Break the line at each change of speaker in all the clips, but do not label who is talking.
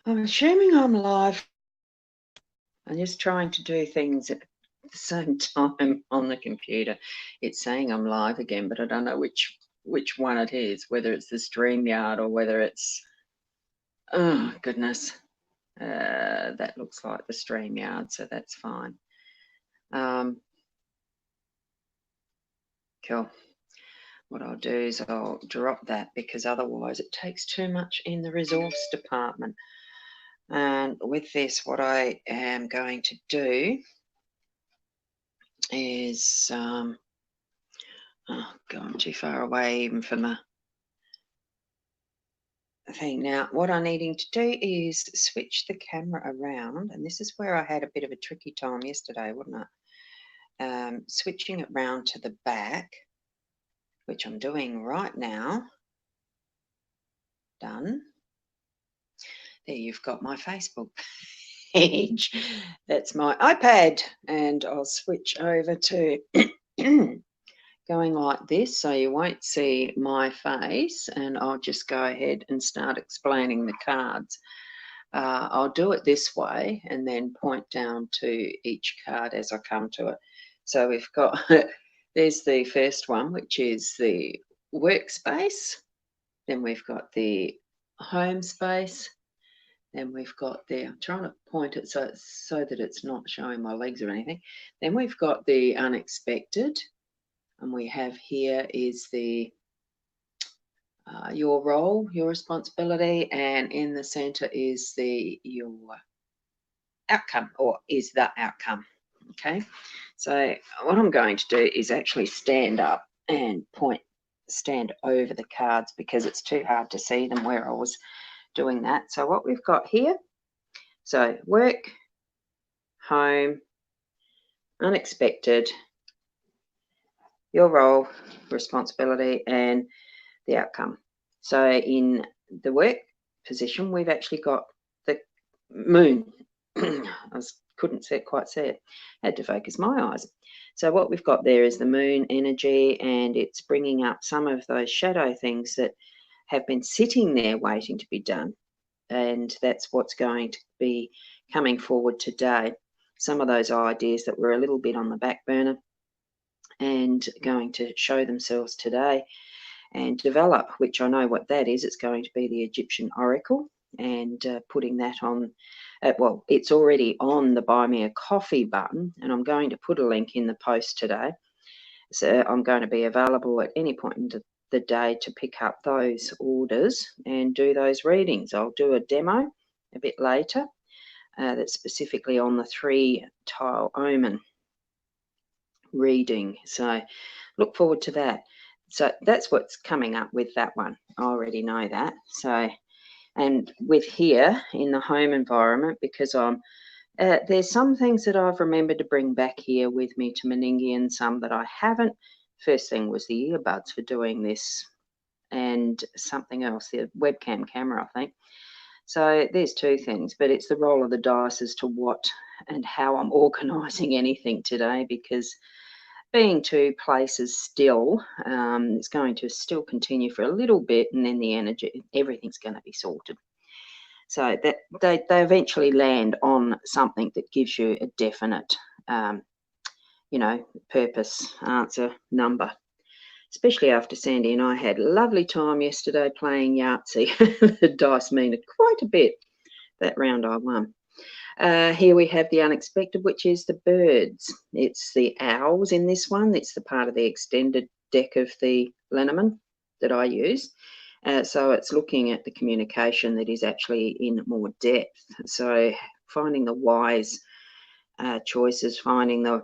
I'm assuming I'm live. I'm just trying to do things at the same time on the computer. It's saying I'm live again, but I don't know which one it is, whether it's the StreamYard or whether it's, oh goodness, that looks like the StreamYard, so that's fine. Cool. What I'll do is I'll drop that because otherwise it takes too much in the resource department. And with this, what I am going to do is, oh, going too far away even from the thing. Now, what I'm needing to do is switch the camera around, and this is where I had a bit of a tricky time yesterday, wasn't it? Switching it round to the back, which I'm doing right now. Done. There you've got my Facebook page. That's my iPad, and I'll switch over to going like this so you won't see my face, and I'll just go ahead and start explaining the cards. I'll do it this way and then point down to each card as I come to it. So we've got, there's the first one, which is the workspace. Then we've got the home space. Then we've got the, I'm trying to point it so that it's not showing my legs or anything. Then we've got the unexpected. And we have here is the your role, your responsibility, and in the center is your outcome, or is the outcome. Okay, so what I'm going to do is actually stand up and stand over the cards because it's too hard to see them where I was doing that. So what we've got here, so work, home, unexpected, your role, responsibility, and the outcome. So in the work position, we've actually got the moon. I couldn't quite see it. Had to focus my eyes. So what we've got there is the moon energy, and it's bringing up some of those shadow things that have been sitting there waiting to be done. And that's what's going to be coming forward today. Some of those ideas that were a little bit on the back burner and going to show themselves today and develop, which I know what that is. It's going to be the Egyptian Oracle, and putting that on, well, it's already on the Buy Me a Coffee button, and I'm going to put a link in the post today. So I'm going to be available at any point in the day to pick up those orders and do those readings. I'll do a demo a bit later that's specifically on the 3-tile omen reading. So look forward to that. So that's what's coming up with that one. I already know that. So, and with here in the home environment, because I'm, there's some things that I've remembered to bring back here with me to Meningi and some that I haven't. First thing was the earbuds for doing this, and something else, the webcam camera, I think. So there's two things, but it's the roll of the dice as to what and how I'm organising anything today, because being two places still, it's going to still continue for a little bit, and then the energy, everything's going to be sorted. So that they eventually land on something that gives you a definite, purpose, answer, number. Especially after Sandy and I had a lovely time yesterday playing Yahtzee. The dice mean quite a bit. That round I won. Here we have the unexpected, which is the birds. It's the owls in this one. It's the part of the extended deck of the Lenormand that I use. So it's looking at the communication that is actually in more depth. So finding the wise choices, finding the,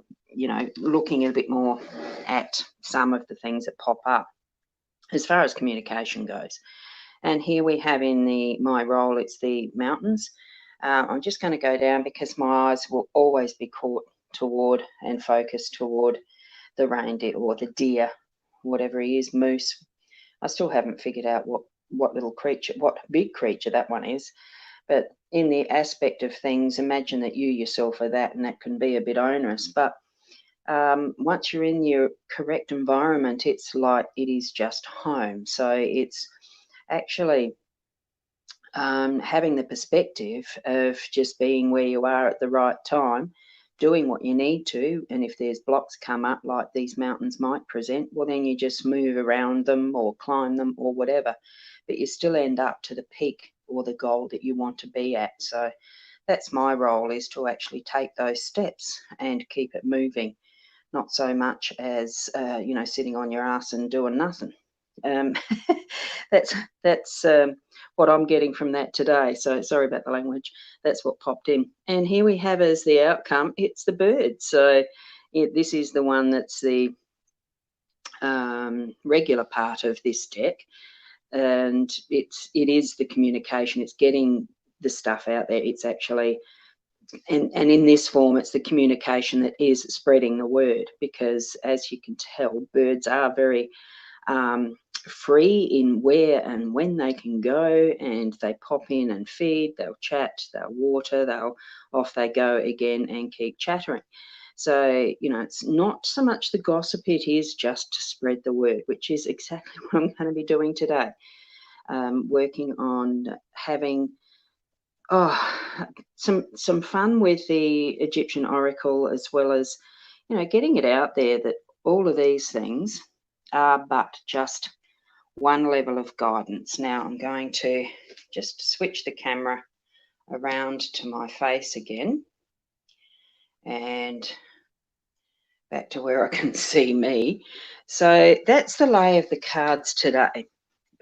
looking a bit more at some of the things that pop up as far as communication goes. And here we have in my role, it's the mountains. I'm just going to go down because my eyes will always be caught toward and focused toward the reindeer or the deer, whatever he is, moose. I still haven't figured out what little creature, what big creature that one is. But in the aspect of things, imagine that you yourself are that, and that can be a bit onerous. But once you're in your correct environment, it's like it is just home. So it's actually having the perspective of just being where you are at the right time, doing what you need to, and if there's blocks come up like these mountains might present, well, then you just move around them or climb them or whatever, but you still end up to the peak or the goal that you want to be at. So that's my role, is to actually take those steps and keep it moving, not so much as sitting on your ass and doing nothing. Um, that's what I'm getting from that today. So sorry about the language. That's what popped in. And here we have as the outcome, it's the bird. So this is the one that's the regular part of this deck, and it is the communication. It's getting the stuff out there. It's actually and in this form, it's the communication that is spreading the word, because as you can tell, birds are very free in where and when they can go, and they pop in and feed, they'll chat, they'll water, they'll off they go again and keep chattering. So, it's not so much the gossip, it is just to spread the word, which is exactly what I'm going to be doing today. Working on having some fun with the Egyptian oracle, as well as, getting it out there that all of these things are but just one level of guidance. Now I'm going to just switch the camera around to my face again and back to where I can see me. So that's the lay of the cards today,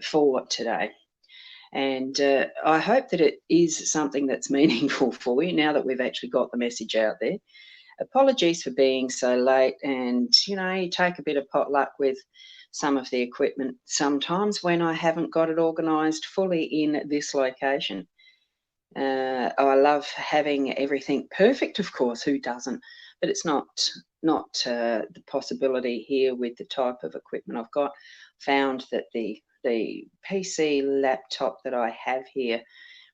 for today. And I hope that it is something that's meaningful for you now that we've actually got the message out there. Apologies for being so late, and you take a bit of potluck with some of the equipment sometimes when I haven't got it organised fully in this location. I love having everything perfect, of course, who doesn't? But it's not the possibility here with the type of equipment I've got. Found that the PC laptop that I have here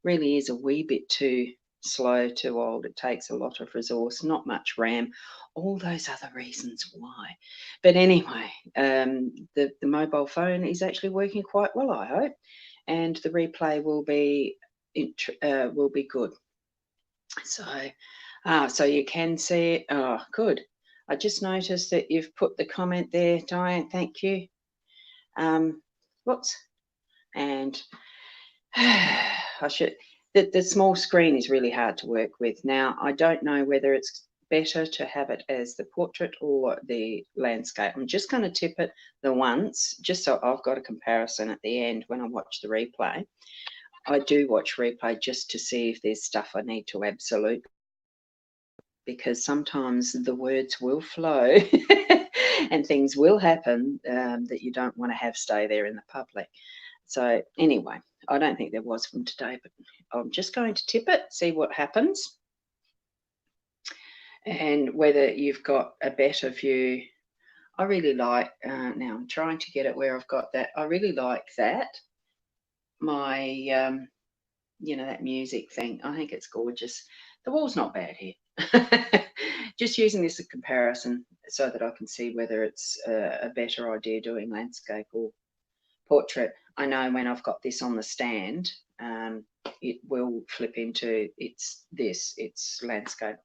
really is a wee bit too slow, too old. It takes a lot of resource, not much RAM, all those other reasons why. But anyway, the mobile phone is actually working quite well, I hope, and the replay will be good. So you can see it. Oh, good. I just noticed that you've put the comment there, Diane. Thank you. Whoops. And I should. The small screen is really hard to work with. Now, I don't know whether it's better to have it as the portrait or the landscape. I'm just going to tip it the once, just so I've got a comparison at the end when I watch the replay. I do watch replay just to see if there's stuff I need to absolute, because sometimes the words will flow and things will happen that you don't want to have stay there in the public. So anyway, I don't think there was from today, but I'm just going to tip it, see what happens, and whether you've got a better view. I really like, now I'm trying to get it where I've got that. I really like that. My, that music thing, I think it's gorgeous. The wall's not bad here. Just using this as a comparison so that I can see whether it's a better idea doing landscape or portrait. I know when I've got this on the stand, it will flip into it's landscape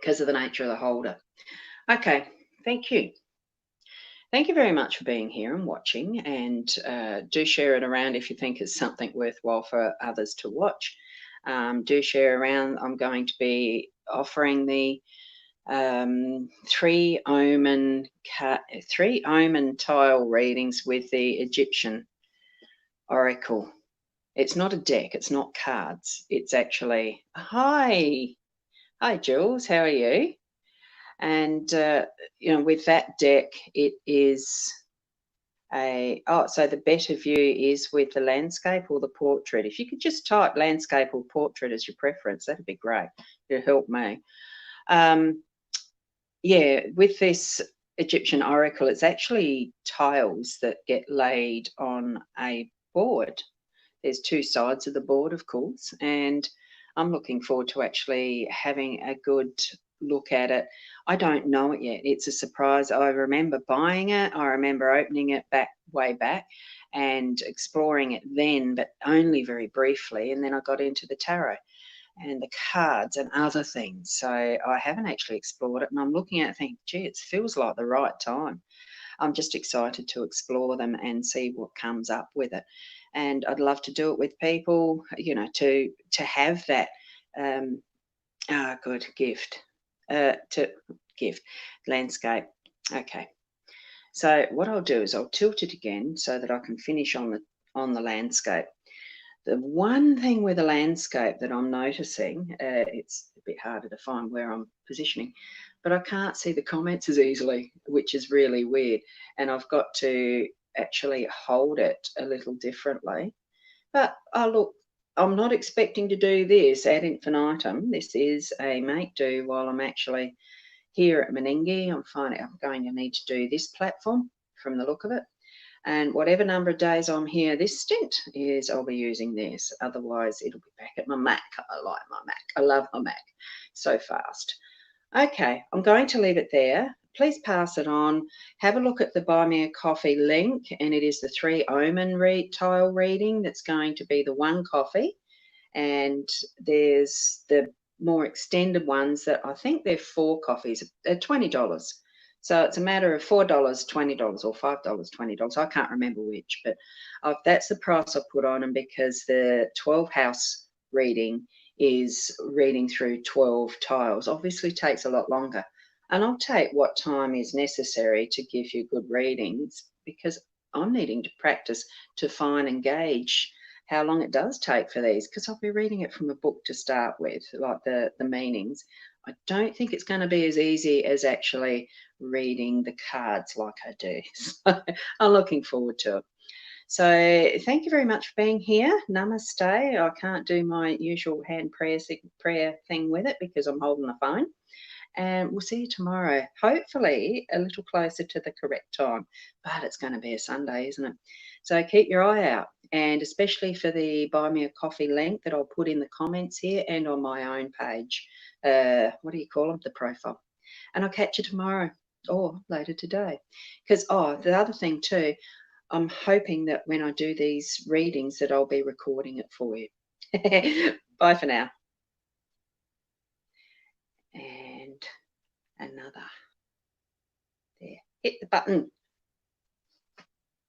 because of the nature of the holder. Okay, thank you. Thank you very much for being here and watching, and do share it around if you think it's something worthwhile for others to watch. Do share around. I'm going to be offering the 3 omen tile readings with the Egyptian oracle. It's not a deck, it's not cards, it's actually hi Jules, how are you? And with that deck, it is so the better view is with the landscape or the portrait. If you could just type landscape or portrait as your preference, that'd be great. It'll help me. Yeah, with this Egyptian oracle, it's actually tiles that get laid on a board. There's 2 sides of the board, of course, and I'm looking forward to actually having a good look at it. I don't know it yet. It's a surprise. I remember buying it. I remember opening it way back and exploring it then, but only very briefly. And then I got into the tarot and the cards and other things. So I haven't actually explored it. And I'm looking at it and thinking, gee, it feels like the right time. I'm just excited to explore them and see what comes up with it. And I'd love to do it with people, you know, to have that good gift, to gift landscape. Okay. So what I'll do is I'll tilt it again so that I can finish on the landscape. The one thing with the landscape that I'm noticing, it's a bit harder to find where I'm positioning, but I can't see the comments as easily, which is really weird. And I've got to actually hold it a little differently. But look, I'm not expecting to do this ad infinitum. This is a make do while I'm actually here at Meningie. I'm finding I'm going to need to do this platform from the look of it. And whatever number of days I'm here this stint is, I'll be using this. Otherwise, it'll be back at my Mac. I like my Mac. I love my Mac. So fast. Okay, I'm going to leave it there. Please pass it on. Have a look at the Buy Me a Coffee link, and it is the 3 omen tile reading that's going to be the 1 coffee. And there's the more extended ones that I think they're 4 coffees. They're $20. So it's a matter of $4, $20, or $5, $20. I can't remember which, but that's the price I put on them because the 12 house reading is reading through 12 tiles. Obviously takes a lot longer. And I'll take what time is necessary to give you good readings because I'm needing to practice to find and gauge how long it does take for these because I'll be reading it from a book to start with, like the meanings. I don't think it's going to be as easy as actually reading the cards like I do. So I'm looking forward to it. So thank you very much for being here. Namaste. I can't do my usual hand prayer thing with it because I'm holding the phone. And we'll see you tomorrow, hopefully a little closer to the correct time. But it's going to be a Sunday, isn't it? So keep your eye out, and especially for the Buy Me a Coffee link that I'll put in the comments here and on my own page. What do you call them? The profile. And I'll catch you tomorrow or later today. Because, the other thing too, I'm hoping that when I do these readings that I'll be recording it for you. Bye for now. And another. There. Hit the button.